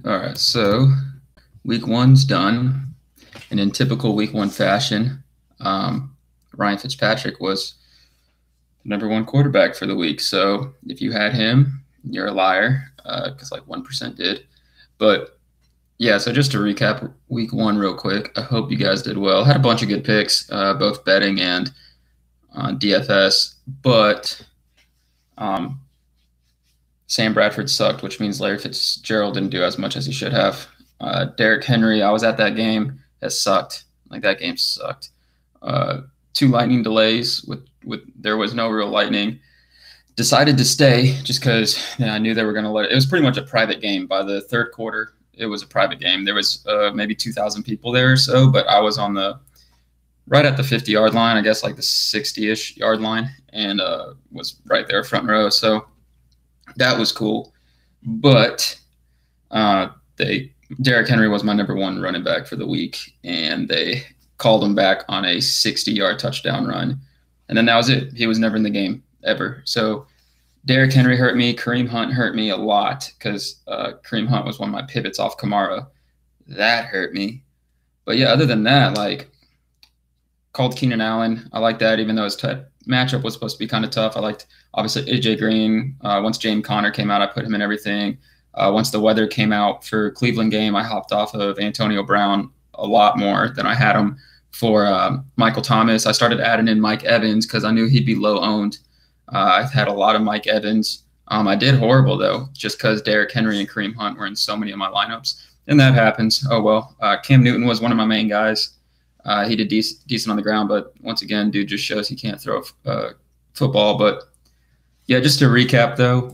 All right, so week one's done, and in typical week one fashion, Ryan Fitzpatrick was number one quarterback for the week. So if you had him, you're a liar, because like 1% did. But yeah, so just to recap week one real quick, I hope you guys did well. Had a bunch of good picks, both betting and on DFS, but um, Sam Bradford sucked, which means Larry Fitzgerald didn't do as much as he should have. Derrick Henry, I was at that game. It sucked. Like that game sucked. Two lightning delays with there was no real lightning. Decided to stay just because I knew they were going to let it. It was pretty much a private game by the third quarter. It was a private game. There was maybe 2,000 people there or so, but I was on the right at the 50-yard line, I guess like the 60-ish yard line, and was right there front row. So that was cool. But Derrick Henry was my number one running back for the week, and they called him back on a 60-yard touchdown run. And then that was it. He was never in the game ever. So Derrick Henry hurt me. Kareem Hunt hurt me a lot because Kareem Hunt was one of my pivots off Kamara. That hurt me. But yeah, other than that, like called Keenan Allen. I like that, even though his matchup was supposed to be kind of tough. I liked, obviously, AJ Green. Once James Conner came out, I put him in everything. Once the weather came out for Cleveland game, I hopped off of Antonio Brown a lot more than I had him for Michael Thomas. I started adding in Mike Evans because I knew he'd be low owned. I've had a lot of Mike Evans. I did horrible, though, just because Derrick Henry and Kareem Hunt were in so many of my lineups. And that happens. Oh, well. Cam Newton was one of my main guys. He did decent on the ground, but once again, dude just shows he can't throw football. But yeah, just to recap, though,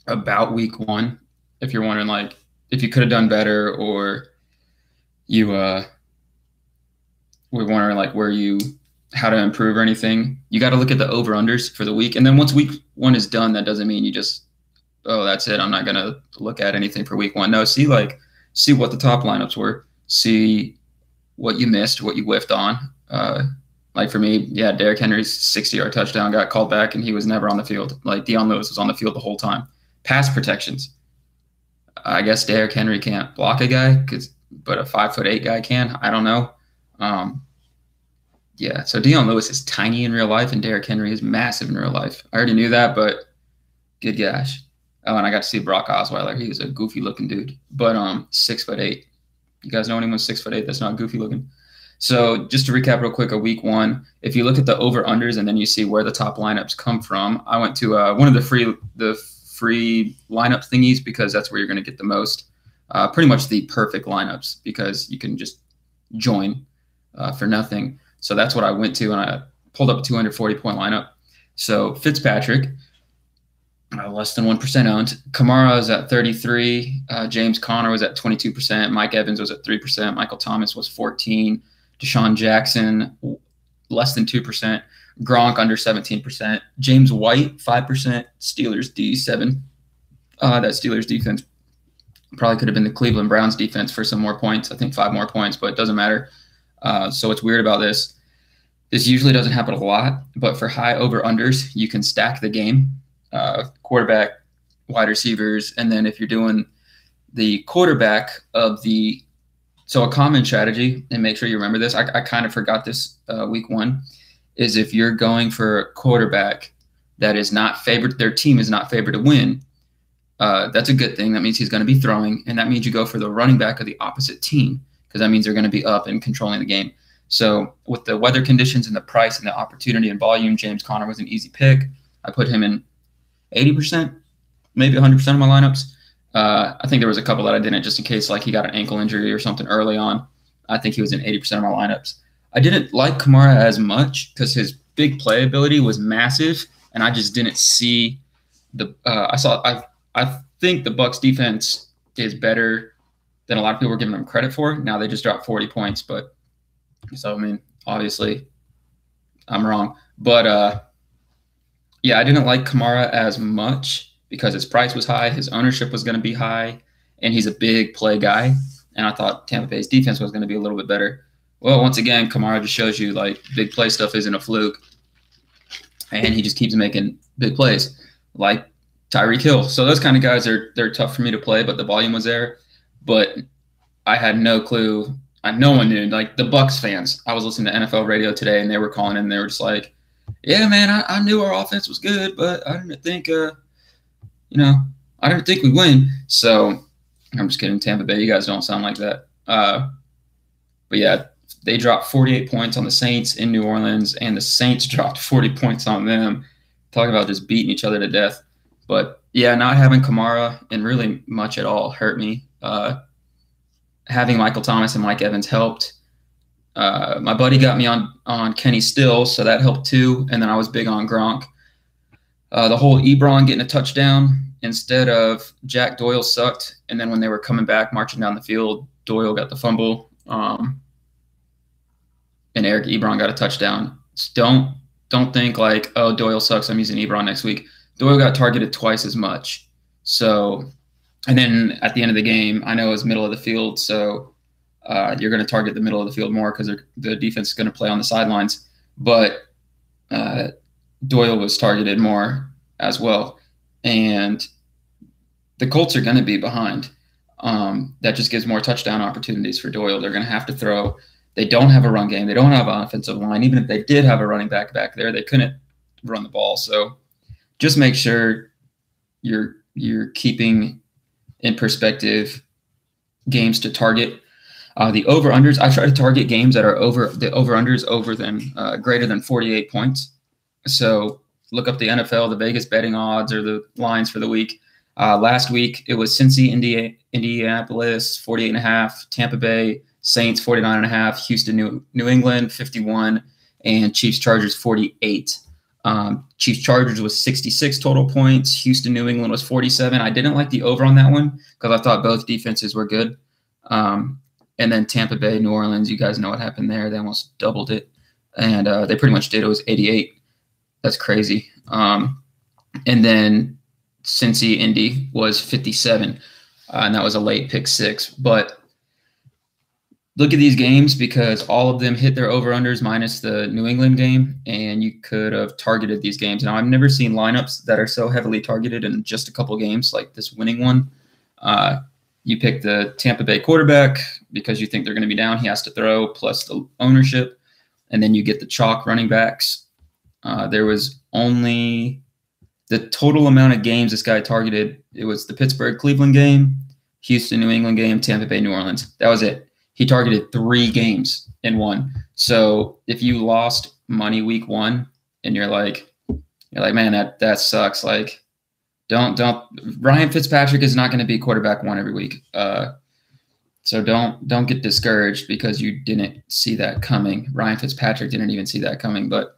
about week one, if you're wondering, like, if you could have done better or you were wondering, like, how to improve or anything, you got to look at the over-unders for the week. And then once week one is done, that doesn't mean you just, oh, that's it. I'm not going to look at anything for week one. No, see what the top lineups were. See what you missed, what you whiffed on. Like for me, yeah, Derrick Henry's 60-yard touchdown got called back, and he was never on the field. Like Dion Lewis was on the field the whole time. Pass protections. I guess Derrick Henry can't block a guy, but a 5'8" guy can. I don't know. Yeah, so Dion Lewis is tiny in real life, and Derrick Henry is massive in real life. I already knew that, but good gosh. Oh, and I got to see Brock Osweiler. He was a goofy-looking dude, but 6'8". You guys know anyone 6'8" that's not goofy looking? So just to recap real quick, a week one, if you look at the over-unders and then you see where the top lineups come from, I went to one of the free lineup thingies because that's where you're going to get the most, pretty much the perfect lineups because you can just join for nothing. So that's what I went to, and I pulled up a 240-point lineup. So Fitzpatrick, less than 1% owned. Kamara was at 33. James Conner was at 22%. Mike Evans was at 3%. Michael Thomas was 14. Deshaun Jackson, less than 2%. Gronk under 17%. James White, 5%. Steelers D, 7. That Steelers defense probably could have been the Cleveland Browns defense for some more points. I think 5 more points, but it doesn't matter. So what's weird about this usually doesn't happen a lot, but for high over-unders, you can stack the game. Quarterback, wide receivers, and then if you're doing the quarterback of the – so a common strategy, and make sure you remember this, I kind of forgot this week one, is if you're going for a quarterback that is not favored – their team is not favored to win, that's a good thing. That means he's going to be throwing, and that means you go for the running back of the opposite team because that means they're going to be up and controlling the game. So with the weather conditions and the price and the opportunity and volume, James Conner was an easy pick. I put him in 80%, maybe 100% of my lineups. I think there was a couple that I didn't just in case like he got an ankle injury or something early on. I think he was in 80% of my lineups. I didn't like Kamara as much because his big playability was massive, and I just didn't see the I think the Bucs defense is better than a lot of people were giving them credit for. Now they just dropped 40 points, but so I mean, obviously I'm wrong. But yeah, I didn't like Kamara as much because his price was high, his ownership was going to be high, and he's a big play guy. And I thought Tampa Bay's defense was going to be a little bit better. Well, once again, Kamara just shows you like big play stuff isn't a fluke, and he just keeps making big plays like Tyreek Hill. So those kind of guys they're tough for me to play, but the volume was there. but I had no clue. No one knew. Like the Bucks fans, I was listening to NFL radio today, and they were calling in. And they were just like, "Yeah, man, I knew our offense was good, but I didn't think, I didn't think we'd win." So I'm just kidding, Tampa Bay. You guys don't sound like that. But yeah, they dropped 48 points on the Saints in New Orleans, and the Saints dropped 40 points on them. Talk about just beating each other to death. But yeah, not having Kamara and really much at all hurt me. Having Michael Thomas and Mike Evans helped. My buddy got me on Kenny Stills, so that helped too. And then I was big on Gronk. The whole Ebron getting a touchdown instead of Jack Doyle sucked. And then when they were coming back, marching down the field, Doyle got the fumble. And Eric Ebron got a touchdown. Don't think like, oh, Doyle sucks, I'm using Ebron next week. Doyle got targeted twice as much. So, and then at the end of the game, I know it was middle of the field, so you're going to target the middle of the field more because the defense is going to play on the sidelines. But Doyle was targeted more as well. And the Colts are going to be behind. That just gives more touchdown opportunities for Doyle. They're going to have to throw. They don't have a run game. They don't have an offensive line. Even if they did have a running back there, they couldn't run the ball. So just make sure you're keeping in perspective games to target. The over-unders, I try to target games that are over-unders greater than 48 points. So look up the NFL, the Vegas betting odds, or the lines for the week. Last week, it was Cincy, Indianapolis, 48.5, Tampa Bay, Saints, 49.5, Houston, New England, 51, and Chiefs, Chargers, 48. Chiefs, Chargers was 66 total points. Houston, New England was 47. I didn't like the over on that one because I thought both defenses were good. And then Tampa Bay, New Orleans, you guys know what happened there. They almost doubled it. And they pretty much did. It was 88. That's crazy. And then Cincy, Indy was 57. And that was a late pick 6. But look at these games because all of them hit their over-unders minus the New England game, and you could have targeted these games. Now, I've never seen lineups that are so heavily targeted in just a couple games like this winning one. You pick the Tampa Bay quarterback because you think they're going to be down. He has to throw plus the ownership, and then you get the chalk running backs. There was only the total amount of games this guy targeted. It was the Pittsburgh-Cleveland game, Houston-New England game, Tampa Bay-New Orleans. That was it. He targeted 3 games in one. So if you lost money week 1 and you're like, man, that sucks. Like, don't. Ryan Fitzpatrick is not going to be quarterback 1 every week. So don't get discouraged because you didn't see that coming. Ryan Fitzpatrick didn't even see that coming. But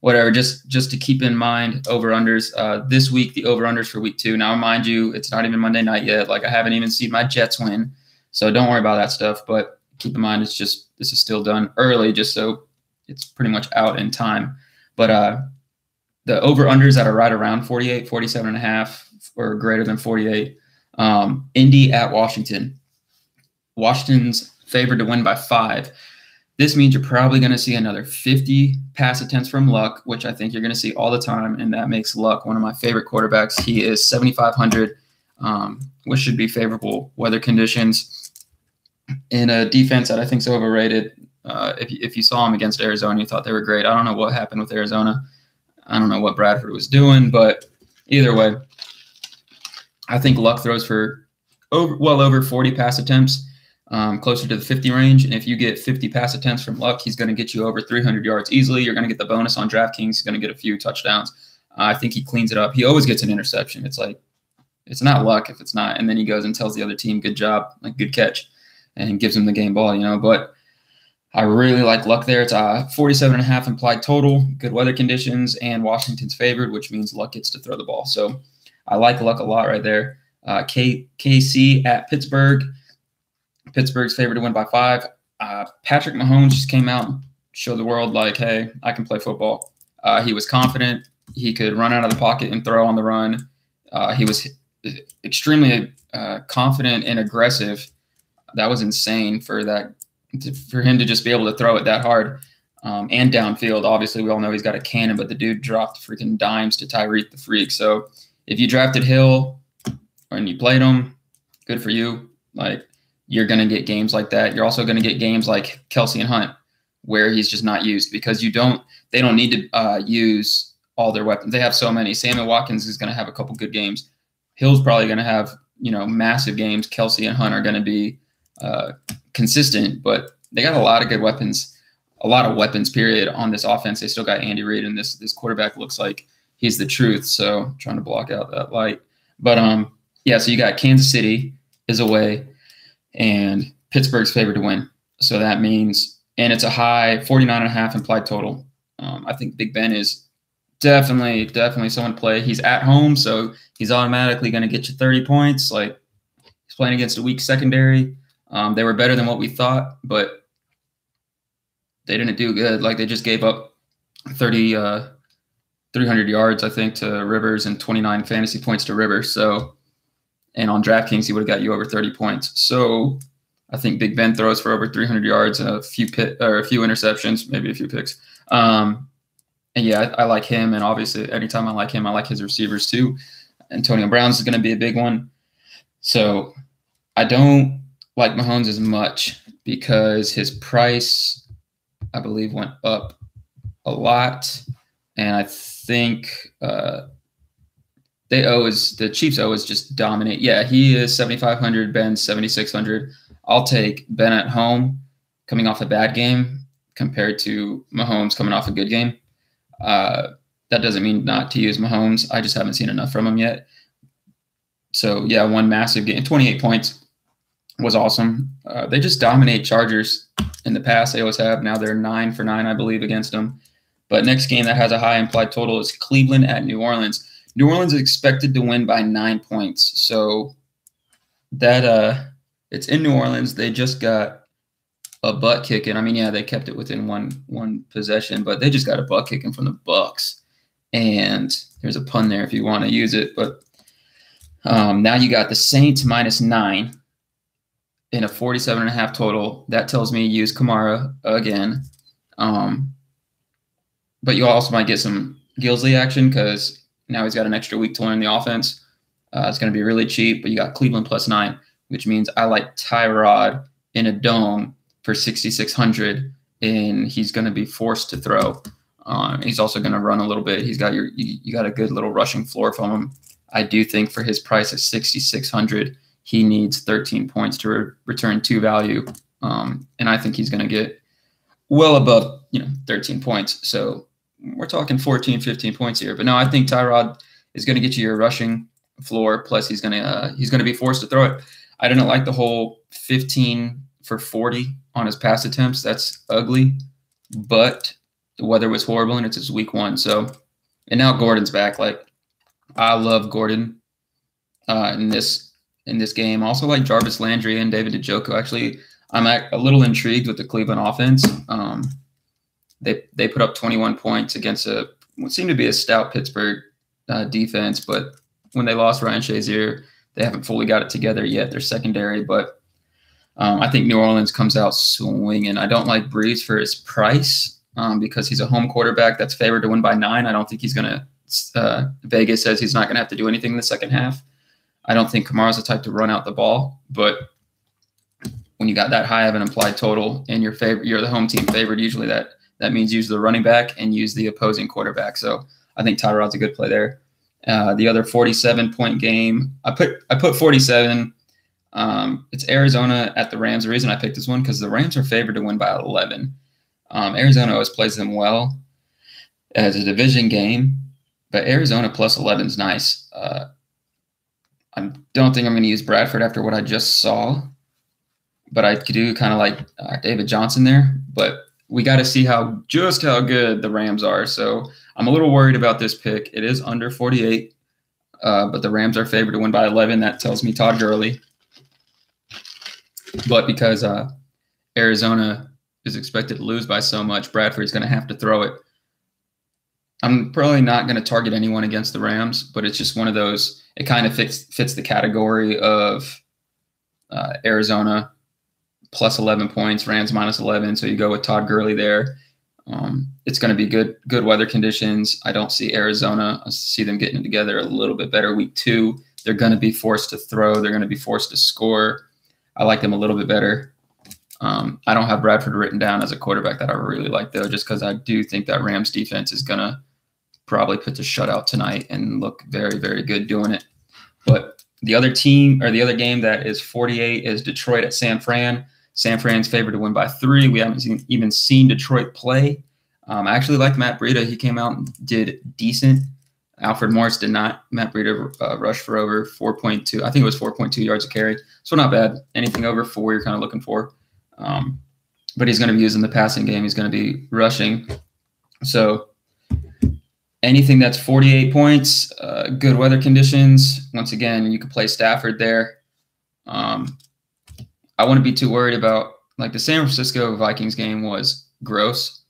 whatever, just to keep in mind over-unders. This week, the over-unders for week 2. Now, mind you, it's not even Monday night yet. Like, I haven't even seen my Jets win. So don't worry about that stuff, but keep in mind this is still done early just so it's pretty much out in time. But the over-unders that are right around 48, 47.5 or greater than 48. Indy at Washington. Washington's favored to win by 5. This means you're probably going to see another 50 pass attempts from Luck, which I think you're going to see all the time, and that makes Luck one of my favorite quarterbacks. He is 7,500. Which should be favorable weather conditions in a defense that I think is overrated. If you saw him against Arizona, you thought they were great. I don't know what happened with Arizona. I don't know what Bradford was doing, but either way, I think Luck throws for well over 40 pass attempts, closer to the 50 range. And if you get 50 pass attempts from Luck, he's going to get you over 300 yards easily. You're going to get the bonus on DraftKings. He's going to get a few touchdowns. I think he cleans it up. He always gets an interception. It's like, it's not luck if it's not. And then he goes and tells the other team, good job, like good catch, and gives them the game ball, But I really like Luck there. It's 47.5 implied total, good weather conditions, and Washington's favored, which means Luck gets to throw the ball. So I like Luck a lot right there. KC at Pittsburgh. Pittsburgh's favored to win by 5. Patrick Mahomes just came out and showed the world, like, hey, I can play football. He was confident. He could run out of the pocket and throw on the run. He was extremely confident and aggressive. That was insane for him to just be able to throw it that hard and downfield. Obviously, we all know he's got a cannon, but the dude dropped freaking dimes to Tyreek the Freak. So if you drafted Hill and you played him, good for you. Like, you're going to get games like that. You're also going to get games like Kelsey and Hunt, where he's just not used because they don't need to use all their weapons. They have so many. Sammy Watkins is going to have a couple good games. Hill's probably going to have, massive games. Kelsey and Hunt are going to be consistent, but they got a lot of good weapons, period, on this offense. They still got Andy Reid, and this quarterback looks like he's the truth. So I'm trying to block out that light. But yeah, so you got Kansas City is away, and Pittsburgh's favored to win. So that means, and it's a high 49.5 implied total. I think Big Ben is definitely someone to play. He's at home, so he's automatically going to get you 30 points. Like, he's playing against a weak secondary. They were better than what we thought, but they didn't do good. Like, they just gave up 300 yards, I think, to Rivers and 29 fantasy points to Rivers. So, and on DraftKings, he would have got you over 30 points. So I think Big Ben throws for over 300 yards and a few interceptions, maybe a few picks. And yeah, I like him. And obviously, anytime I like him, I like his receivers too. Antonio Brown's is going to be a big one. So I don't like Mahomes as much because his price, I believe, went up a lot. And I think the Chiefs always just dominate. Yeah, he is 7,500, Ben's 7,600. I'll take Ben at home coming off a bad game compared to Mahomes coming off a good game. That doesn't mean not to use Mahomes. I just haven't seen enough from him yet. So, yeah, one massive game. 28 points was awesome. They just dominate Chargers in the past. They always have. Now they're 9 for 9, I believe, against them. But next game that has a high implied total is Cleveland at New Orleans. New Orleans is expected to win by 9 points. So that it's in New Orleans. They just got a butt kicking. I mean, yeah, they kept it within one possession, but they just got a butt kicking from the Bucks. And there's a pun there if you want to use it. But now you got the Saints -9 in a 47.5 total. That tells me use Kamara again. But you also might get some Gilsley action because now he's got an extra week to learn the offense. It's going to be really cheap, but you got Cleveland +9, which means I like Tyrod in a dome for 6,600, and he's going to be forced to throw. He's also going to run a little bit. He's got you got a good little rushing floor from him. I do think for his price at 6,600, he needs 13 points to return 2 value, and I think he's going to get well above 13 points. So we're talking 14, 15 points here. But no, I think Tyrod is going to get you your rushing floor. Plus, he's going to be forced to throw it. I didn't like the whole 15 for 40 on his pass attempts. That's ugly. But the weather was horrible, and it's his week 1. So, and now Gordon's back. Like, I love Gordon in this game. Also like Jarvis Landry and David Njoku. Actually, I'm a little intrigued with the Cleveland offense. They put up 21 points against what seemed to be a stout Pittsburgh defense, but when they lost Ryan Shazier, they haven't fully got it together yet. They're secondary, but I think New Orleans comes out swinging. I don't like Brees for his price because he's a home quarterback that's favored to win by 9. I don't think he's going to Vegas says he's not going to have to do anything in the second half. I don't think Kamara's the type to run out the ball, but when you got that high of an implied total and you're the home team favored, usually that means use the running back and use the opposing quarterback. So I think Tyrod's a good play there. The other 47-point game, I put 47. It's Arizona at the Rams. The reason I picked this one because the Rams are favored to win by 11. Arizona always plays them well as a division game, but Arizona +11 is nice. I don't think I'm going to use Bradford after what I just saw, but I do kind of like David Johnson there. But we got to see just how good the Rams are. So I'm a little worried about this pick. It is under 48, but the Rams are favored to win by 11. That tells me Todd Gurley. But because Arizona is expected to lose by so much, Bradford's going to have to throw it. I'm probably not going to target anyone against the Rams, but it's just one of those. It kind of fits the category of Arizona +11 points, Rams -11. So you go with Todd Gurley there. It's going to be good weather conditions. I don't see Arizona. I see them getting together a little bit better week 2. They're going to be forced to throw. They're going to be forced to score. I like them a little bit better. I don't have Bradford written down as a quarterback that I really like, though, just because I do think that Rams defense is going to probably put the shutout tonight and look very, very good doing it. But the other team, or the other game that is 48, is Detroit at San Fran. San Fran's favored to win by 3. We haven't even seen Detroit play. I actually liked Matt Breida. He came out and did decent. Alfred Morris did not. Matt Breida rushed for over 4.2. I think it was 4.2 yards a carry. So not bad. Anything over 4 you're kind of looking for. But he's going to be using the passing game. He's going to be rushing. So anything that's 48 points, good weather conditions. Once again, you could play Stafford there. I wouldn't be too worried about, like, the San Francisco Vikings game was gross.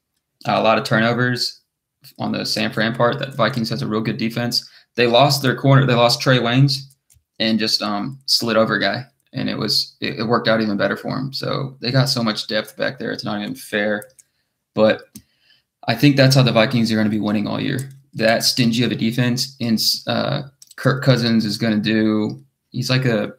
A lot of turnovers on the San Fran part. That Vikings has a real good defense. They lost their corner. They lost Trey Waynes and just slid over a guy. And it worked out even better for him. So they got so much depth back there. It's not even fair. But I think that's how the Vikings are going to be winning all year. That stingy of a defense. And Kirk Cousins is going to do – he's like a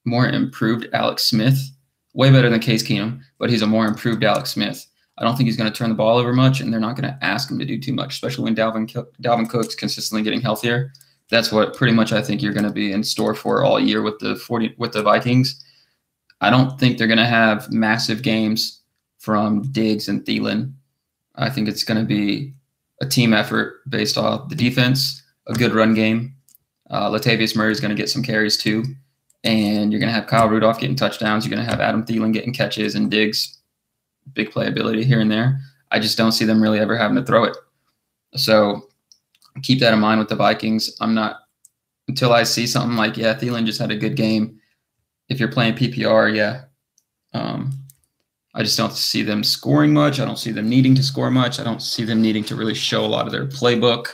more improved Alex Smith. Way better than Case Keenum, but he's a more improved Alex Smith. I don't think he's going to turn the ball over much, and they're not going to ask him to do too much, especially when Dalvin Cook's consistently getting healthier. That's what pretty much I think you're going to be in store for all year with the Vikings. I don't think they're going to have massive games from Diggs and Thielen. I think it's going to be a team effort based off the defense, a good run game. Latavius Murray is going to get some carries too, and you're going to have Kyle Rudolph getting touchdowns. You're going to have Adam Thielen getting catches and Diggs, big playability here and there. I just don't see them really ever having to throw it. So keep that in mind with the Vikings. I'm not, until I see something like, yeah, Thielen just had a good game. If you're playing PPR, yeah. I just don't see them scoring much. I don't see them needing to score much. I don't see them needing to really show a lot of their playbook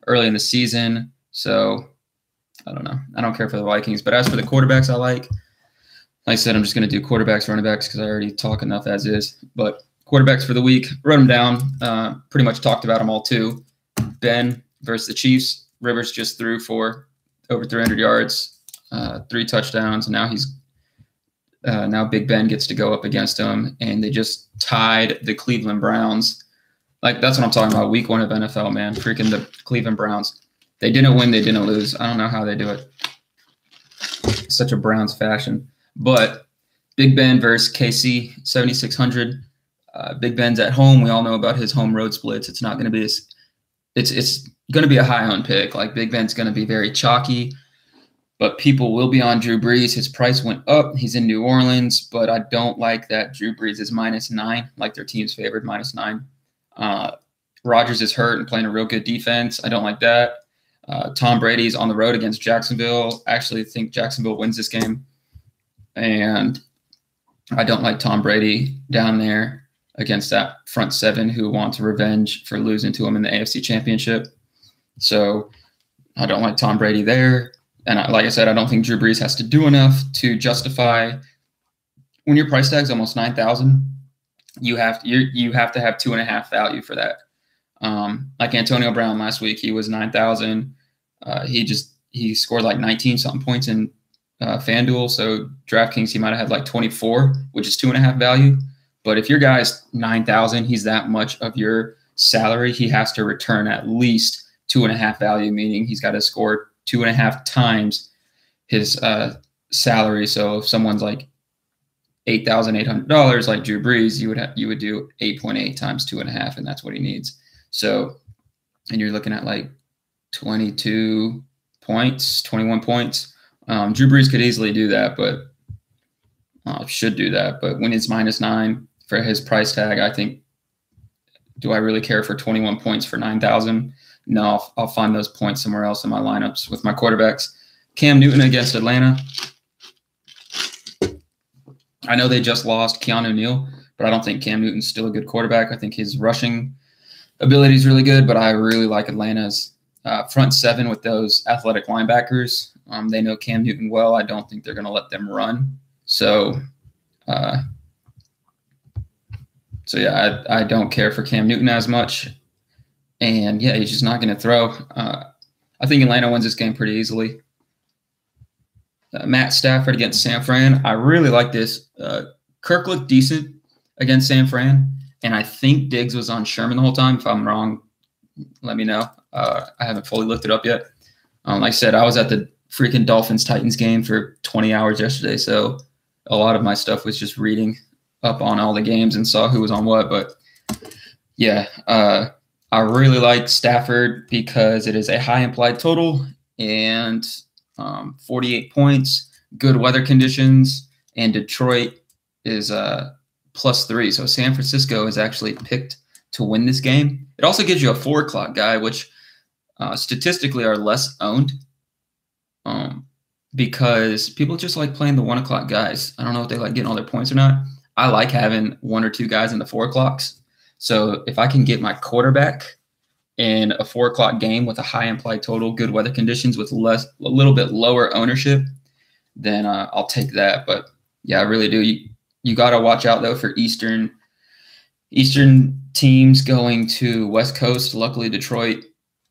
early in the season. So I don't know. I don't care for the Vikings. But as for the quarterbacks like I said, I'm just going to do quarterbacks, running backs, because I already talk enough as is. But quarterbacks for the week, wrote them down. Pretty much talked about them all too. Ben versus the Chiefs. Rivers just threw for over 300 yards, 3 touchdowns. Now now Big Ben gets to go up against him, and they just tied the Cleveland Browns. Like, that's what I'm talking about. Week 1 of NFL, man. Freaking the Cleveland Browns. They didn't win. They didn't lose. I don't know how they do it. Such a Browns fashion. But Big Ben versus KC, 7,600. Big Ben's at home. We all know about his home road splits. It's not going to be it's going to be a high-owned pick. Like, Big Ben's going to be very chalky, but people will be on Drew Brees. His price went up. He's in New Orleans, but I don't like that Drew Brees is -9, like their team's favored, -9. Rodgers is hurt and playing a real good defense. I don't like that. Tom Brady's on the road against Jacksonville. I actually think Jacksonville wins this game. And I don't like Tom Brady down there against that front 7 who wants revenge for losing to him in the AFC Championship. So I don't like Tom Brady there. And like I said, I don't think Drew Brees has to do enough to justify, when your price tag's almost 9,000, you have to have 2.5 value for that. Like Antonio Brown last week, he was 9,000. He scored like 19 something points in FanDuel. So DraftKings, he might have had like 24, which is 2.5 value. But if your guy's 9,000, he's that much of your salary. He has to return at least 2.5 value, meaning he's got to score 2.5 times his salary. So if someone's like $8,800, like Drew Brees, you would do 8.8 times 2.5, and that's what he needs. So, and you're looking at like 22 points, 21 points. Drew Brees could easily do that, but should do that. But when it's -9 for his price tag, I think, do I really care for 21 points for 9,000? No, I'll find those points somewhere else in my lineups with my quarterbacks. Cam Newton against Atlanta. I know they just lost Keanu Neal, but I don't think Cam Newton's still a good quarterback. I think his rushing ability is really good, but I really like Atlanta's front 7 with those athletic linebackers. They know Cam Newton well. I don't think they're going to let them run. So yeah, I don't care for Cam Newton as much. And yeah, he's just not going to throw. I think Atlanta wins this game pretty easily. Matt Stafford against San Fran. I really like this. Kirk looked decent against San Fran, and I think Diggs was on Sherman the whole time. If I'm wrong, let me know. I haven't fully looked it up yet. Like I said, I was at the freaking Dolphins-Titans game for 20 hours yesterday, so a lot of my stuff was just reading up on all the games and saw who was on what. But, yeah, I really like Stafford because it is a high implied total and 48 points, good weather conditions, and Detroit is +3. So San Francisco is actually picked to win this game. It also gives you a 4 o'clock guy, which statistically are less owned because people just like playing the 1 o'clock guys. I don't know if they like getting all their points or not. I like having 1 or 2 guys in the 4 o'clocks. So if I can get my quarterback in a 4 o'clock game with a high implied total, good weather conditions with a little bit lower ownership, then I'll take that. But yeah, I really do. You got to watch out though for Eastern teams going to West Coast. Luckily, Detroit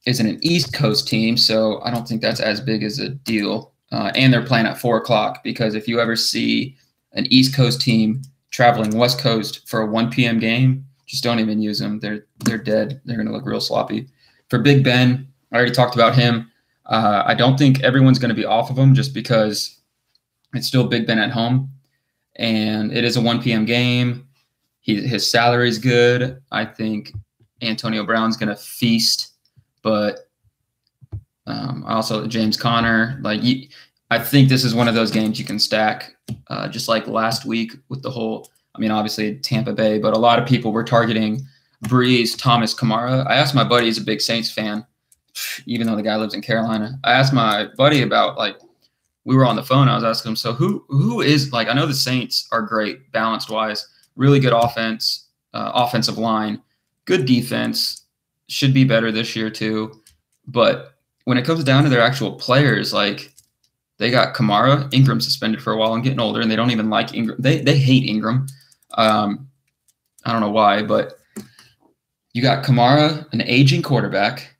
isn't an East Coast team, so I don't think that's as big as a deal. And they're playing at 4 o'clock because if you ever see an East Coast team traveling West Coast for a 1 p.m. game, just don't even use them. They're dead. They're going to look real sloppy. For Big Ben, I already talked about him. I don't think everyone's going to be off of him just because it's still Big Ben at home, and it is a 1 p.m. game. His salary is good. I think Antonio Brown's going to feast, but also James Conner. I think this is one of those games you can stack, just like last week with the whole. I mean, obviously Tampa Bay, but a lot of people were targeting Breeze, Thomas, Kamara. I asked my buddy, he's a big Saints fan, even though the guy lives in Carolina. I asked my buddy about, we were on the phone. I was asking him, so who is, I know the Saints are great balanced-wise, really good offense, offensive line, good defense, should be better this year too. But when it comes down to their actual players, they got Kamara, Ingram suspended for a while and getting older, and they don't even like Ingram. They hate Ingram. I don't know why, but you got Kamara, an aging quarterback,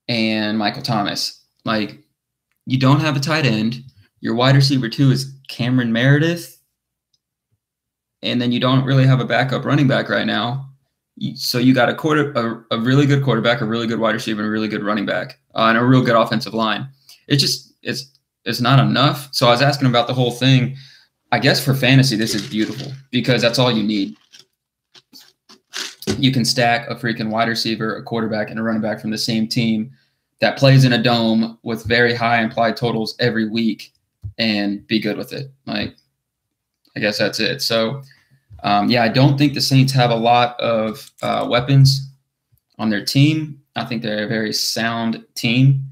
and Michael Thomas. You don't have a tight end. Your wide receiver 2 is Cameron Meredith, and then you don't really have a backup running back right now. So you got a really good quarterback, a really good wide receiver, and a really good running back, and a real good offensive line. It's not enough. So I was asking about the whole thing. I guess for fantasy, this is beautiful because that's all you need. You can stack a freaking wide receiver, a quarterback, and a running back from the same team that plays in a dome with very high implied totals every week and be good with it. I guess that's it. So, yeah, I don't think the Saints have a lot of weapons on their team. I think they're a very sound team.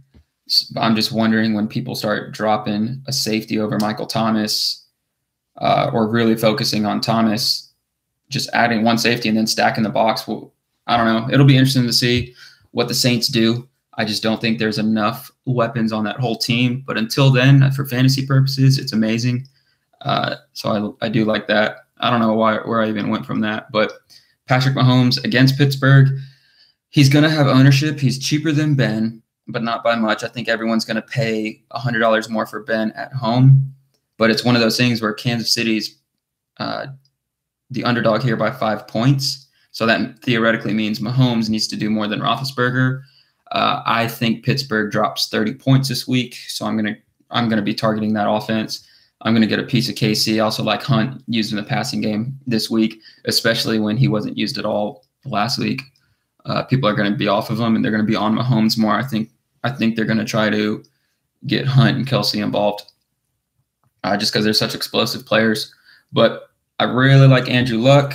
I'm just wondering when people start dropping a safety over Michael Thomas or really focusing on Thomas, just adding one safety and then stacking the box. Well, I don't know. It'll be interesting to see what the Saints do. I just don't think there's enough weapons on that whole team. But until then, for fantasy purposes, it's amazing. So I do like that. I don't know where I even went from that. But Patrick Mahomes against Pittsburgh, he's going to have ownership. He's cheaper than Ben, but not by much. I think everyone's going to pay $100 more for Ben at home. But it's one of those things where Kansas City's the underdog here by 5 points. So that theoretically means Mahomes needs to do more than Roethlisberger. I think Pittsburgh drops 30 points this week, so I'm gonna be targeting that offense. I'm gonna get a piece of KC. I also like Hunt used in the passing game this week, especially when he wasn't used at all last week. People are going to be off of him, and they're going to be on Mahomes more. I think they're going to try to get Hunt and Kelsey involved just because they're such explosive players. But I really like Andrew Luck.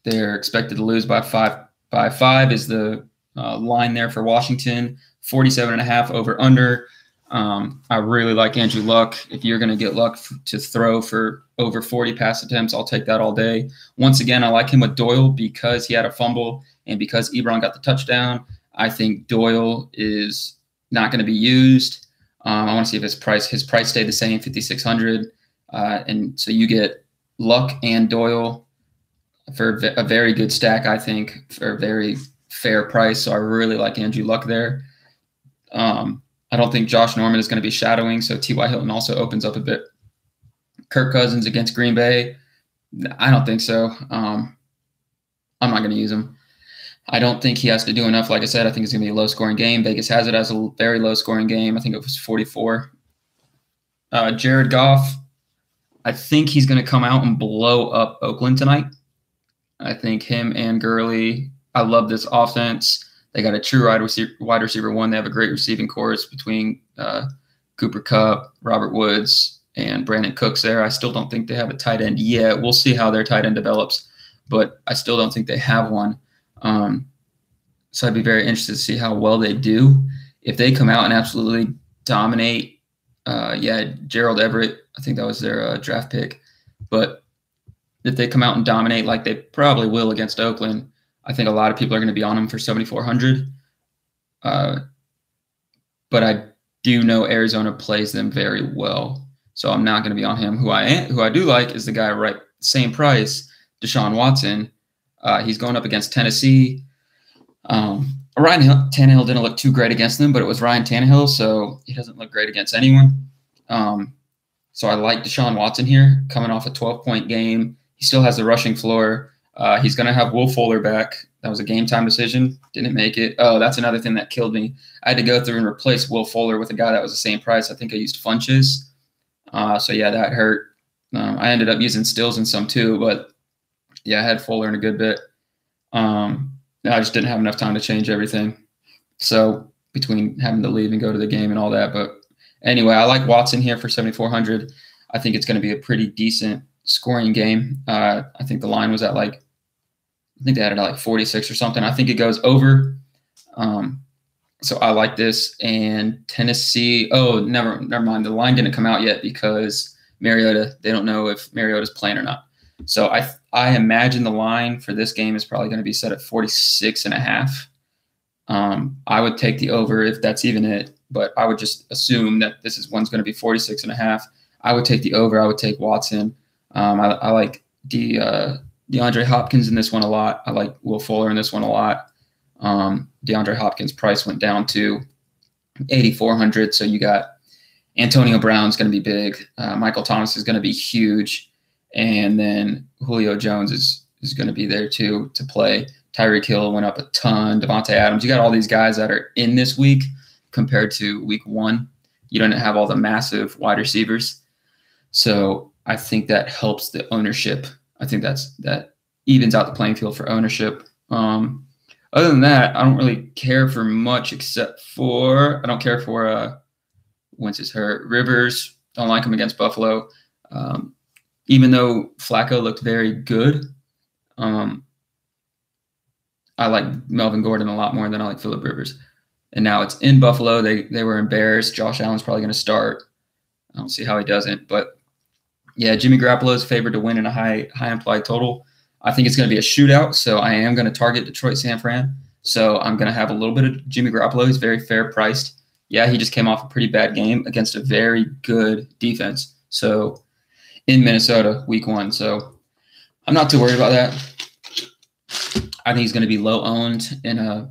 They're expected to lose by 5 is the line there for Washington. 47.5 over under. I really like Andrew Luck. If you're going to get Luck to throw for over 40 pass attempts, I'll take that all day. Once again, I like him with Doyle because he had a fumble and because Ebron got the touchdown. I think Doyle is not going to be used. I want to see if his price stayed the same, 5,600. And so you get Luck and Doyle for a very good stack, I think, for a very fair price. So I really like Andrew Luck there. I don't think Josh Norman is going to be shadowing, so T.Y. Hilton also opens up a bit. Kirk Cousins against Green Bay, I don't think so. I'm not going to use him. I don't think he has to do enough. Like I said, I think it's going to be a low-scoring game. Vegas has it as a very low-scoring game. I think it was 44. Jared Goff, I think he's going to come out and blow up Oakland tonight. I think him and Gurley, I love this offense. They got a true wide receiver one. They have a great receiving corps between Cooper Kupp, Robert Woods, and Brandon Cooks there. I still don't think they have a tight end yet. We'll see how their tight end develops, but I still don't think they have one. So I'd be very interested to see how well they do. If they come out and absolutely dominate, Gerald Everett, I think that was their draft pick. But if they come out and dominate like they probably will against Oakland, I think a lot of people are going to be on them for 7,400. But I do know Arizona plays them very well, so I'm not going to be on him. Who I do like is the guy right same price, Deshaun Watson. He's going up against Tennessee. Ryan Tannehill didn't look too great against them, but it was Ryan Tannehill, so he doesn't look great against anyone. So I like Deshaun Watson here, coming off a 12-point game. He still has the rushing floor. He's going to have Will Fuller back. That was a game-time decision. Didn't make it. Oh, that's another thing that killed me. I had to go through and replace Will Fuller with a guy that was the same price. I think I used Funches. So, yeah, that hurt. I ended up using Stills in some too, but, yeah, I had Fuller in a good bit. I just didn't have enough time to change everything. So, between having to leave and go to the game and all that. But, anyway, I like Watson here for 7,400. I think it's going to be a pretty decent scoring game. I think the line was at I think they had it at 46 or something. I think it goes over. So I like this. And Tennessee, never mind. The line didn't come out yet because Mariota, they don't know if Mariota's playing or not. So I imagine the line for this game is probably going to be set at 46.5. I would take the over if that's even it, but I would just assume that one's going to be 46.5. I would take the over. I would take Watson. I like DeAndre Hopkins in this one a lot. I like Will Fuller in this one a lot. DeAndre Hopkins' price went down to 8,400. So you got Antonio Brown's going to be big. Michael Thomas is going to be huge. And then Julio Jones is going to be there too to play. Tyreek Hill went up a ton. Devontae Adams. You got all these guys that are in this week compared to week one. You don't have all the massive wide receivers. So I think that helps the ownership. I think that evens out the playing field for ownership. Other than that, I don't really care for much except for I don't care for Wentz is hurt. Rivers, don't like him against Buffalo. Even though Flacco looked very good, I like Melvin Gordon a lot more than I like Phillip Rivers. And now it's in Buffalo. They were embarrassed. Josh Allen's probably going to start. I don't see how he doesn't, but yeah, Jimmy Garoppolo is favored to win in a high implied total. I think it's going to be a shootout, so I am going to target Detroit San Fran. So I'm going to have a little bit of Jimmy Garoppolo. He's very fair priced. Yeah, he just came off a pretty bad game against a very good defense. So in Minnesota, week one. So I'm not too worried about that. I think he's going to be low owned in a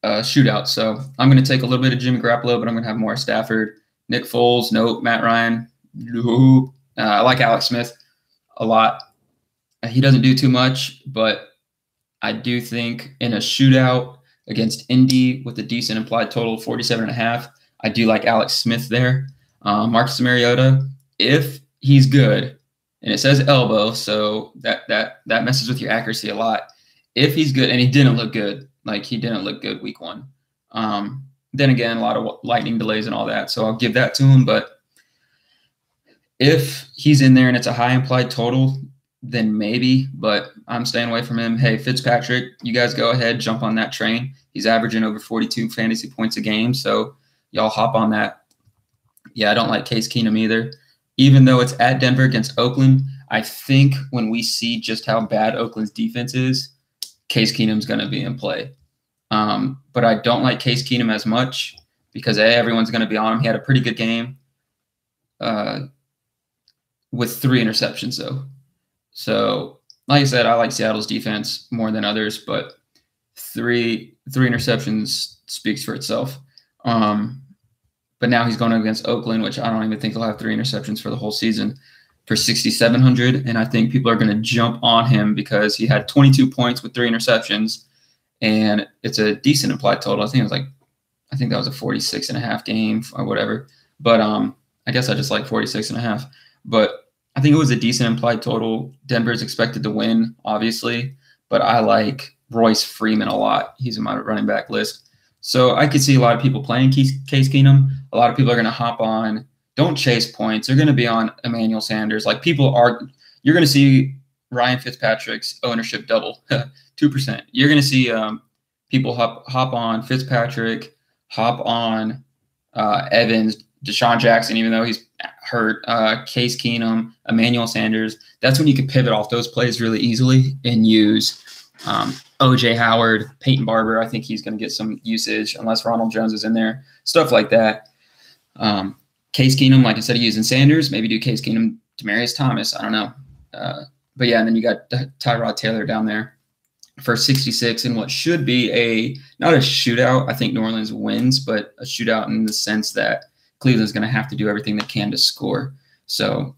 shootout. So I'm going to take a little bit of Jimmy Garoppolo, but I'm going to have more Stafford. Nick Foles, nope. Matt Ryan, nope. I like Alex Smith a lot. He doesn't do too much, but I do think in a shootout against Indy with a decent implied total of 47.5, I do like Alex Smith there. Marcus Mariota, if he's good, and it says elbow, so that messes with your accuracy a lot. If he's good, and he didn't look good, he didn't look good week one. Then again, a lot of lightning delays and all that, so I'll give that to him, but if he's in there and it's a high implied total, then maybe, but I'm staying away from him. Hey, Fitzpatrick, you guys go ahead, jump on that train. He's averaging over 42 fantasy points a game, so y'all hop on that. Yeah, I don't like Case Keenum either. Even though it's at Denver against Oakland, I think when we see just how bad Oakland's defense is, Case Keenum's going to be in play. But I don't like Case Keenum as much because everyone's going to be on him. He had a pretty good game. With 3 interceptions, though. So, like I said, I like Seattle's defense more than others, but three interceptions speaks for itself. but now he's going against Oakland, which I don't even think he'll have 3 interceptions for the whole season, for 6,700. And I think people are going to jump on him because he had 22 points with 3 interceptions, and it's a decent implied total. I think that was a 46.5 game or whatever. But I guess I just like 46.5. But I think it was a decent implied total. Denver's expected to win, obviously, but I like Royce Freeman a lot. He's in my running back list. So I could see a lot of people playing Case Keenum. A lot of people are going to hop on. Don't chase points. They're going to be on Emmanuel Sanders. Like, you're going to see Ryan Fitzpatrick's ownership double, 2%. You're going to see people hop on Fitzpatrick, hop on Evans, Deshaun Jackson, even though he's hurt, Case Keenum, Emmanuel Sanders. That's when you can pivot off those plays really easily and use OJ Howard, Peyton Barber. I think he's going to get some usage unless Ronald Jones is in there, stuff like that. Case Keenum, like instead of using Sanders, maybe do Case Keenum, Demaryius Thomas. I don't know. But yeah, and then you got Tyrod Taylor down there for 66 in what should be not a shootout. I think New Orleans wins, but a shootout in the sense that Cleveland's going to have to do everything they can to score. So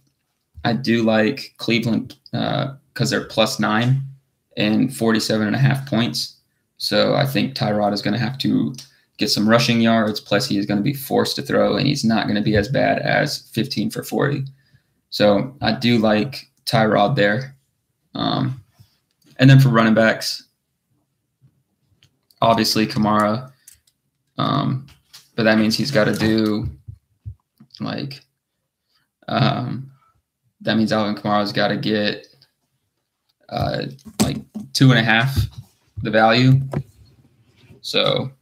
I do like Cleveland because they're +9 and 47.5 points. So I think Tyrod is going to have to get some rushing yards. Plus, he is going to be forced to throw, and he's not going to be as bad as 15 for 40. So I do like Tyrod there. And then for running backs, obviously Kamara. But that means he's got to do that means Alvin Kamara's got to get 2.5 the value. So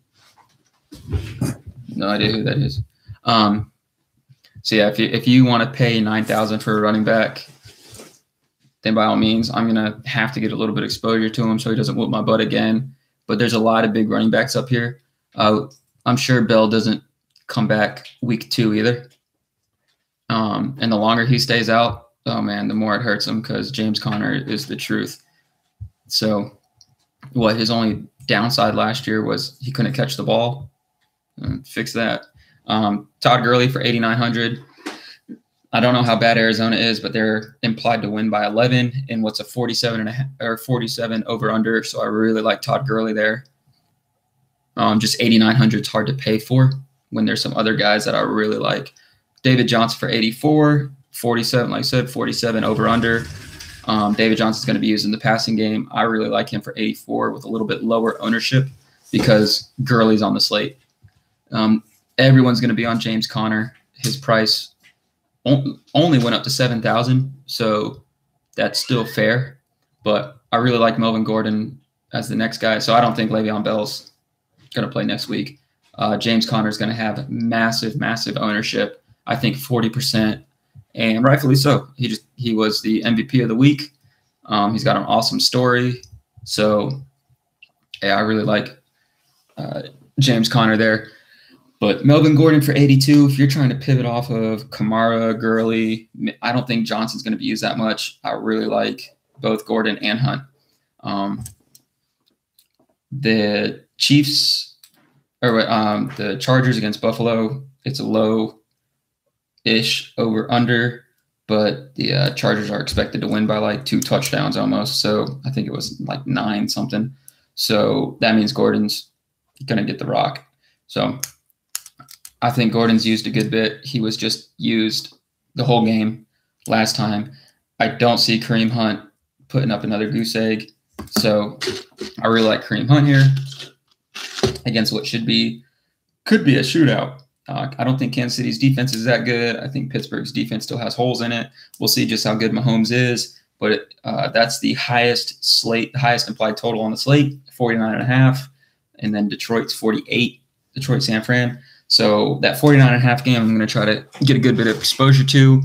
no idea who that is. So yeah, if you want to pay $9,000 for a running back, then by all means, I'm gonna have to get a little bit of exposure to him so he doesn't whoop my butt again. But there's a lot of big running backs up here. I'm sure Bell doesn't come back week 2 either. And the longer he stays out, oh man, the more it hurts him because James Conner is the truth. So his only downside last year was he couldn't catch the ball. Fix that. Todd Gurley for 8,900. I don't know how bad Arizona is, but they're implied to win by 11 in what's a 47 over under. So I really like Todd Gurley there. Just 8,900 is hard to pay for when there's some other guys that I really like. David Johnson for 84, 47, like I said, 47 over under. David Johnson's going to be used in the passing game. I really like him for 84 with a little bit lower ownership because Gurley's on the slate. Everyone's going to be on James Conner. His price only went up to 7,000, so that's still fair. But I really like Melvin Gordon as the next guy, so I don't think Le'Veon Bell's going to play next week. James Conner is going to have massive, massive ownership. I think 40%, and rightfully so. He was the MVP of the week. He's got an awesome story, so yeah, I really like James Conner there. But Melvin Gordon for 82, if you're trying to pivot off of Kamara, Gurley, I don't think Johnson's going to be used that much. I really like both Gordon and Hunt. The Chiefs, the Chargers against Buffalo, it's a low-ish over-under, but the Chargers are expected to win by like 2 touchdowns almost. So I think it was like 9 something. So that means Gordon's going to get the rock. So I think Gordon's used a good bit. He was just used the whole game last time. I don't see Kareem Hunt putting up another goose egg. So I really like Kareem Hunt here against what could be a shootout. I don't think Kansas City's defense is that good. I think Pittsburgh's defense still has holes in it. We'll see just how good Mahomes is. But that's the highest implied total on the slate, 49.5. And then Detroit's 48, Detroit San Fran. So that 49.5 game, I'm going to try to get a good bit of exposure to.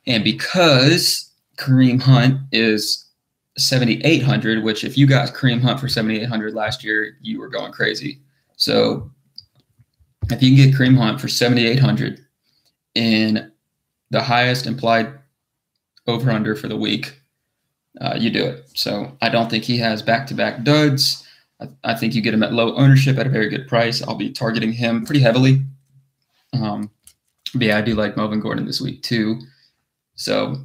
And because Kareem Hunt is 7,800, which if you got Kareem Hunt for 7,800 last year, you were going crazy. So if you can get Kareem Hunt for 7,800 in the highest implied over-under for the week, you do it. So I don't think he has back-to-back duds. I think you get him at low ownership at a very good price. I'll be targeting him pretty heavily. But yeah, I do like Melvin Gordon this week too. So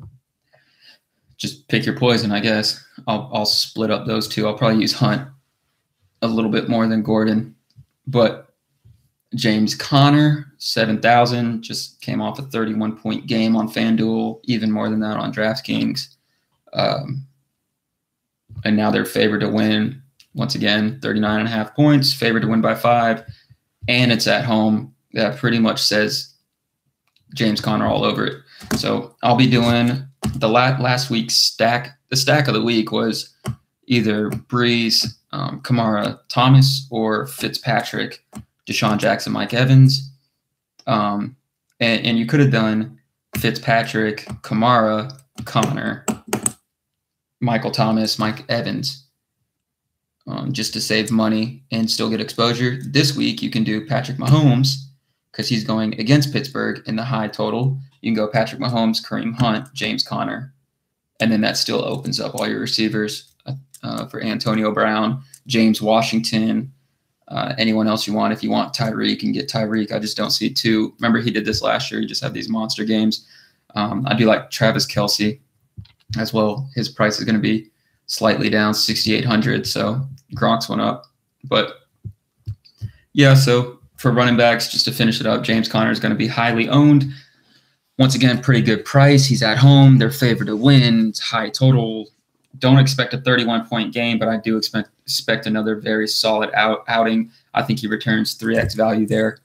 just pick your poison, I guess. I'll split up those two. I'll probably use Hunt a little bit more than Gordon. But James Conner, 7,000, just came off a 31-point game on FanDuel, even more than that on DraftKings. And now they're favored to win. Once again, 39.5 points, favored to win by 5. And it's at home. That pretty much says James Conner all over it. So I'll be doing the last week's stack. The stack of the week was either Breeze, Kamara, Thomas, or Fitzpatrick, Deshaun Jackson, Mike Evans. And you could have done Fitzpatrick, Kamara, Conner, Michael Thomas, Mike Evans, just to save money and still get exposure. This week, you can do Patrick Mahomes because he's going against Pittsburgh in the high total. You can go Patrick Mahomes, Kareem Hunt, James Conner, and then that still opens up all your receivers for Antonio Brown, James Washington, anyone else you want. If you want Tyreek, and get Tyreek. I just don't see two. Remember, he did this last year. He just had these monster games. I do like Travis Kelce as well. His price is going to be slightly down, 6,800. So Gronk's went up. But yeah, so for running backs, just to finish it up, James Conner is going to be highly owned. Once again, pretty good price. He's at home. They're favored to win. It's high total. Don't expect a 31-point game, but I do expect another very solid outing. I think he returns 3x value there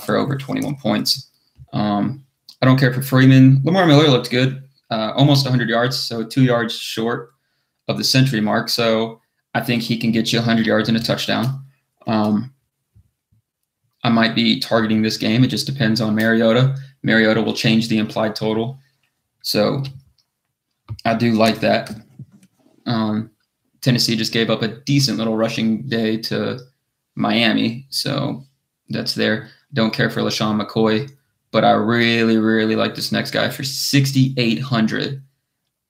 for over 21 points. I don't care for Freeman. Lamar Miller looked good, almost 100 yards, so 2 yards short of the century mark. So I think he can get you 100 yards and a touchdown. I might be targeting this game. It just depends on Mariota. Mariota will change the implied total. So I do like that. Tennessee just gave up a decent little rushing day to Miami. So that's there. Don't care for LaShawn McCoy, but I really, really like this next guy for 6,800.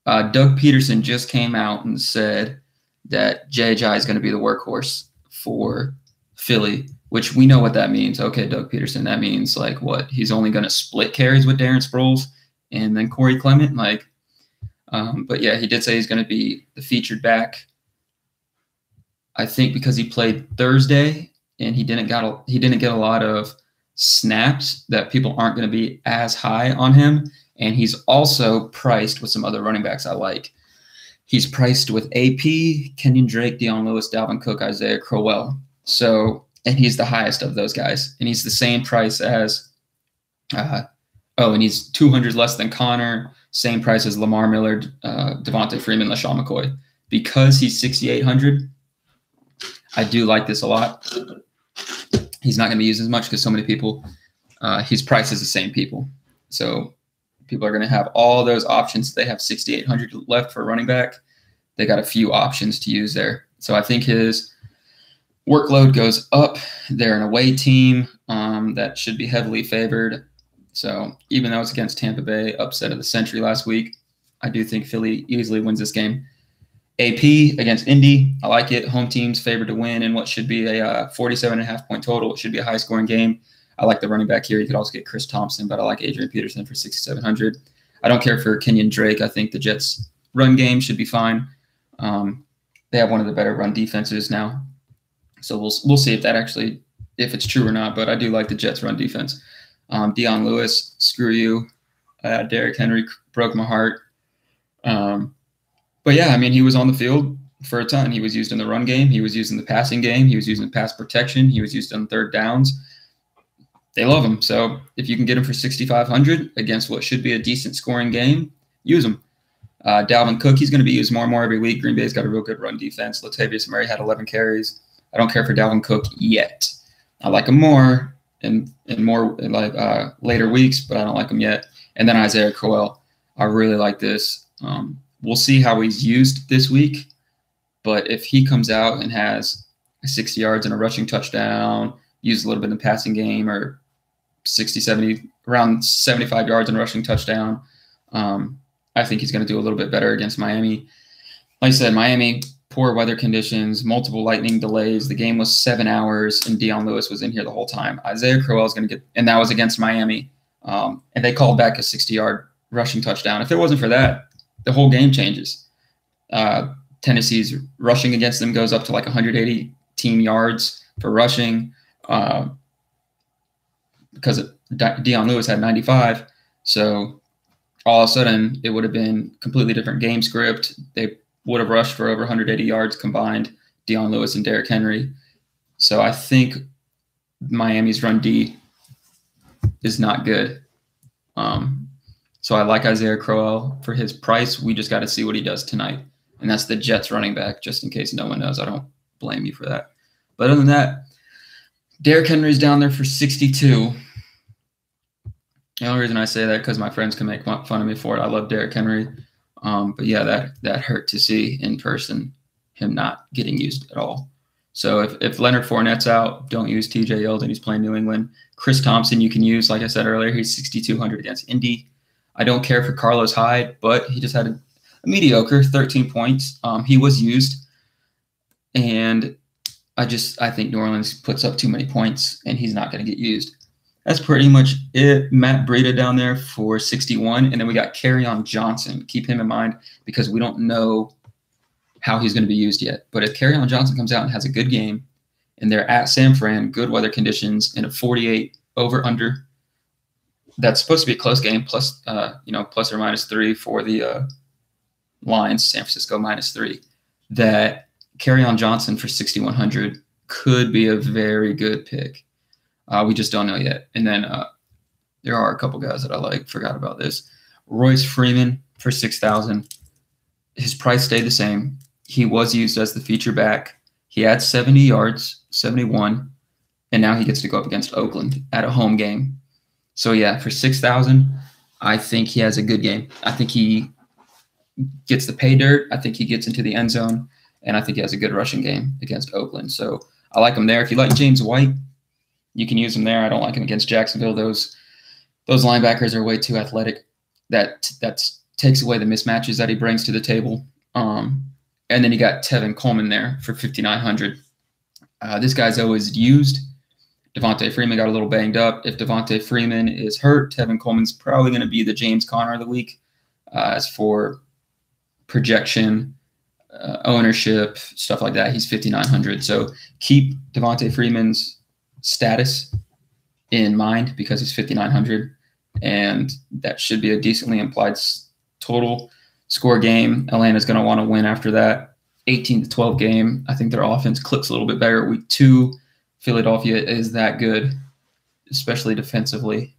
Doug Peterson just came out and said that J.J. is going to be the workhorse for Philly, which we know what that means. Okay, Doug Peterson, that means like what? He's only going to split carries with Darren Sproles and then Corey Clement. But yeah, he did say he's going to be the featured back. I think because he played Thursday and he didn't get a lot of snaps, that people aren't going to be as high on him. And he's also priced with some other running backs I like. He's priced with AP, Kenyon Drake, Deion Lewis, Dalvin Cook, Isaiah Crowell. So, and he's the highest of those guys. And he's the same price as, and he's 200 less than Connor, same price as Lamar Miller, Devontae Freeman, LaShawn McCoy. Because he's 6,800, I do like this a lot. He's not going to be used as much because so many people, his price is the same people. So people are going to have all those options. They have 6,800 left for running back. They got a few options to use there. So I think his workload goes up. They're an away team that should be heavily favored. So even though it's against Tampa Bay, upset of the century last week, I do think Philly easily wins this game. AP against Indy, I like it. Home team's favored to win in what should be a 47.5-point total. It should be a high-scoring game. I like the running back here. You could also get Chris Thompson, but I like Adrian Peterson for 6,700. I don't care for Kenyon Drake. I think the Jets' run game should be fine. They have one of the better run defenses now. So we'll see if that actually, if it's true or not, but I do like the Jets' run defense. Deion Lewis, screw you. Derrick Henry broke my heart. But yeah, I mean, he was on the field for a ton. He was used in the run game. He was used in the passing game. He was used in pass protection. He was used on third downs. They love him. So if you can get him for 6,500 against what should be a decent scoring game, use him. Dalvin Cook, he's going to be used more and more every week. Green Bay's got a real good run defense. Latavius Murray had 11 carries. I don't care for Dalvin Cook yet. I like him more in later weeks, but I don't like him yet. And then Isaiah Crowell, I really like this. We'll see how he's used this week, but if he comes out and has 60 yards and a rushing touchdown, use a little bit in the passing game, or 60, 70, around 75 yards and a rushing touchdown, I think he's going to do a little bit better against Miami. Like I said, Miami, poor weather conditions, multiple lightning delays. The game was 7 hours, and Dion Lewis was in here the whole time. Isaiah Crowell is going to get, and that was against Miami. And they called back a 60-yard rushing touchdown. If it wasn't for that, the whole game changes. Tennessee's rushing against them goes up to like 180 team yards for rushing because Dion Lewis had 95. So all of a sudden, it would have been completely different game script. They would have rushed for over 180 yards combined, Dion Lewis and Derrick Henry. So I think Miami's run D is not good. So I like Isaiah Crowell for his price. We just got to see what he does tonight. And that's the Jets running back, just in case no one knows. I don't blame you for that. But other than that, Derrick Henry's down there for 62. The only reason I say that because my friends can make fun of me for it. I love Derrick Henry. But yeah, that hurt to see in person, him not getting used at all. So if Leonard Fournette's out, don't use TJ Yeldon. He's playing New England. Chris Thompson you can use. Like I said earlier, he's 6,200 against Indy. I don't care for Carlos Hyde, but he just had a mediocre 13 points. He was used. And I think New Orleans puts up too many points, and he's not going to get used. That's pretty much it. Matt Breida down there for 61. And then we got Kerryon Johnson. Keep him in mind because we don't know how he's going to be used yet. But if Kerryon Johnson comes out and has a good game, and they're at San Fran, good weather conditions, and a 48 over-under, that's supposed to be a close game, plus or minus 3 for the lines, San Francisco -3, that Kerryon Johnson for 6,100 could be a very good pick. We just don't know yet. And then there are a couple guys that I like. Forgot about this. Royce Freeman for 6,000. His price stayed the same. He was used as the feature back. He had 70 yards, 71, and now he gets to go up against Oakland at a home game. So, yeah, for 6,000, I think he has a good game. I think he gets the pay dirt. I think he gets into the end zone, and I think he has a good rushing game against Oakland. So I like him there. If you like James White, you can use him there. I don't like him against Jacksonville. Those linebackers are way too athletic. That takes away the mismatches that he brings to the table. And then you got Tevin Coleman there for 5,900. This guy's always used. Devontae Freeman got a little banged up. If Devontae Freeman is hurt, Tevin Coleman's probably going to be the James Conner of the week. As for projection, ownership, stuff like that, he's 5,900. So keep Devontae Freeman's status in mind because he's 5,900, and that should be a decently implied total score game. Atlanta's going to want to win after that 18-12 game. I think their offense clicks a little bit better. Week 2, Philadelphia is that good, especially defensively.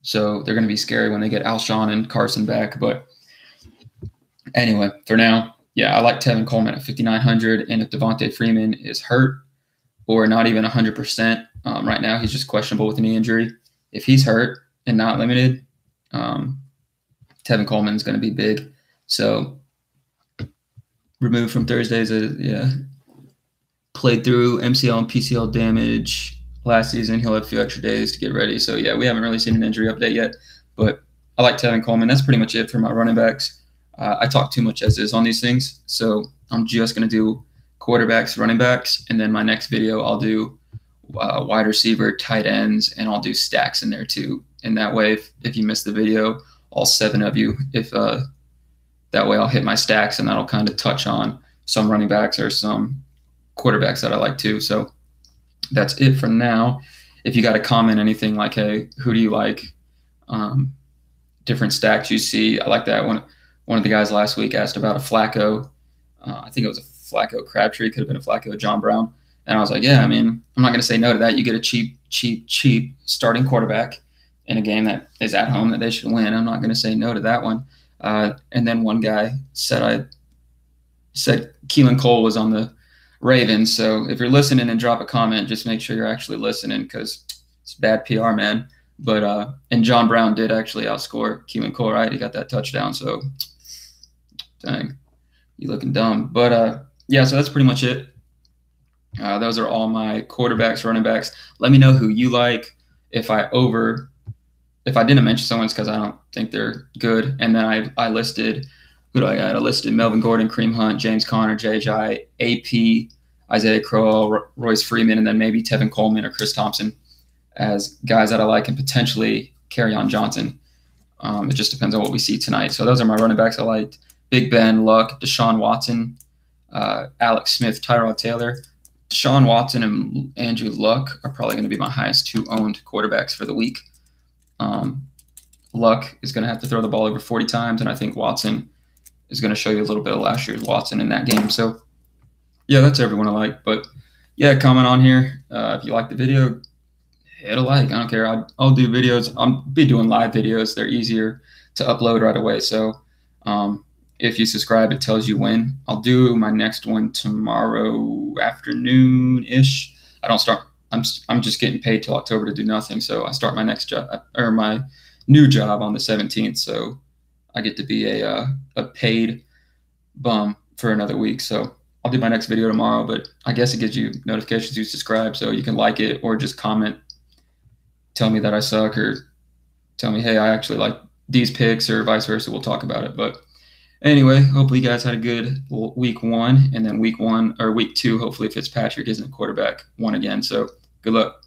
So they're going to be scary when they get Alshon and Carson back. But anyway, for now, yeah, I like Tevin Coleman at 5,900. And if Devontae Freeman is hurt or not even 100%, right now he's just questionable with a knee injury. If he's hurt and not limited, Tevin Coleman's going to be big. So removed from Thursdays, played through MCL and PCL damage last season. He'll have a few extra days to get ready. So, yeah, we haven't really seen an injury update yet. But I like Tevin Coleman. That's pretty much it for my running backs. I talk too much as is on these things. So I'm just going to do quarterbacks, running backs, and then my next video I'll do wide receiver, tight ends, and I'll do stacks in there too. And that way, if you miss the video, all 7 of you, that way I'll hit my stacks, and that'll kind of touch on some running backs or some quarterbacks that I like too. So that's it for now. If you got to comment anything like, hey, who do you like? Different stacks you see. I like that one. One of the guys last week asked about a Flacco. I think it was a Flacco Crabtree. Could have been a Flacco John Brown. And I was like, yeah, I mean, I'm not going to say no to that. You get a cheap starting quarterback in a game that is at home that they should win. I'm not going to say no to that one. And then one guy said Keelan Cole was on the Ravens. So if you're listening and drop a comment, just make sure you're actually listening because it's bad PR, man. But and John Brown did actually outscore Keelan Cole, right? He got that touchdown. So dang, you looking dumb. But yeah, so that's pretty much it. Those are all my quarterbacks, running backs. Let me know who you like. If I didn't mention someone, it's because I don't think they're good. And then I listed Who do I got? I listed Melvin Gordon, Kareem Hunt, James Conner, JJ, AP, Isaiah Crowell, Royce Freeman, and then maybe Tevin Coleman or Chris Thompson as guys that I like, and potentially Kerryon Johnson. It just depends on what we see tonight. So those are my running backs I liked. Big Ben, Luck, Deshaun Watson, Alex Smith, Tyrod Taylor. Deshaun Watson and Andrew Luck are probably going to be my highest 2 owned quarterbacks for the week. Luck is going to have to throw the ball over 40 times, and I think Watson is going to show you a little bit of last year's Watson in that game. So, yeah, that's everyone I like. But, yeah, comment on here. If you like the video, hit a like. I don't care. I'll do videos. I'll be doing live videos. They're easier to upload right away. So, if you subscribe, it tells you when. I'll do my next one tomorrow afternoon-ish. I don't start. I'm just getting paid till October to do nothing. So I start my next job, or my new job, on the 17th. So I get to be a paid bum for another week. So I'll do my next video tomorrow. But I guess it gives you notifications you subscribe, so you can like it or just comment, tell me that I suck, or tell me, hey, I actually like these picks, or vice versa. We'll talk about it. But anyway, hopefully you guys had a good week 1, and then week 2, hopefully Fitzpatrick isn't quarterback 1 again. So good luck.